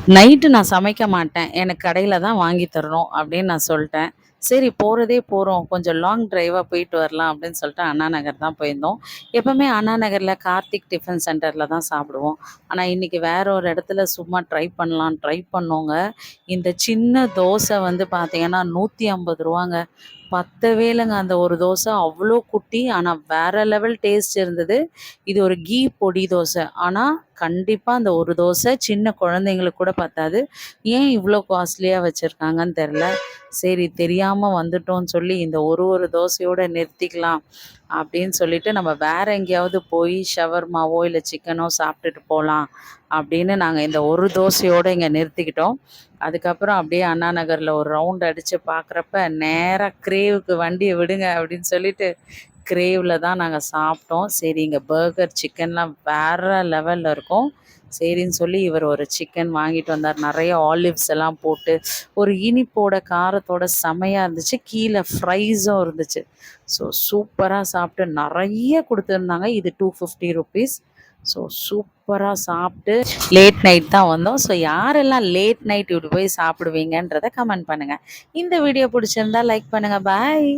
Night நான் சமைக்க மாட்டேன். எனக்கு கடையில தான் வாங்கி தரணும் அப்படின்னு நான் சொல்ட்டேன். சரி போறதே போறோம். கொஞ்சம் லாங் டிரைவா போயிட்டு வரலாம் அப்படின்னு சொல்லிட்டு அண்ணா நகர் தான் போயிருந்தோம். எப்பவுமே அண்ணா நகர்ல கார்த்திக் டிஃபன் சென்டர்ல தான் சாப்பிடுவோம். ஆனா இன்னைக்கு வேற ஒரு இடத்துல சும்மா ட்ரை பண்ணோங்க. இந்த சின்ன தோசை வந்து பார்த்தீங்கன்னா ரூ. 150ங்க. பத்தவே இல்லங்க அந்த ஒரு தோசை. அவ்ளோ குட்டி. ஆனா வேற லெவல் டேஸ்ட் இருந்தது. இது ஒரு கீ பொடி தோசை. ஆனா கண்டிப்பா அந்த ஒரு தோசை சின்ன குழந்தைங்களுக்கு கூட பத்தாது. ஏன் இவ்ளோ காஸ்ட்லியா வச்சிருக்காங்கன்னு தெரியல. சரி தெரியாம வந்துட்டோம்னு சொல்லி இந்த ஒரு தோசையோட நிறுத்திக்கலாம் அப்படின்னு சொல்லிட்டு நம்ம வேற எங்கேயாவது போய் ஷவர்மாவோ இல்ல சிக்கனோ சாப்பிட்டுட்டு போலாம் அப்படின்னு நாங்க இந்த ஒரு தோசையோட இங்க நிறுத்திக்கிட்டோம். அதுக்கப்புறம் அப்படியே அண்ணா நகர்ல ஒரு ரவுண்ட் அடிச்சு பார்க்குறப்ப நேரா கிரேவுக்கு வண்டிய விடுங்க அப்படின்னு சொல்லிட்டு கிரேவ்ல தான் நாங்க சாப்பிட்டோம். சரி இங்க பர்கர், சிக்கன்லாம் வேற லெவல்ல இருக்கும். சரின்னு சொல்லி இவர் ஒரு சிக்கன் வாங்கிட்டு வந்தார். நெறைய ஆலிவ்ஸ் எல்லாம் போட்டு, ஒரு இனிப்போட, காரத்தோட செமையா இருந்துச்சு. கீழ ஃப்ரைஸும் இருந்துச்சு. ஸோ சூப்பரா சாப்பிட்டு நெறைய குடுத்துருந்தாங்க. இது ₹250. ஸோ சூப்பரா சாப்பிட்டு லேட் நைட் தான் வந்தோம். ஸோ யாரெல்லாம் லேட் நைட் இப்படி போய் சாப்பிடுவீங்கன்றத கமெண்ட் பண்ணுங்க. இந்த வீடியோ பிடிச்சிருந்தா லைக் பண்ணுங்க. பாய்.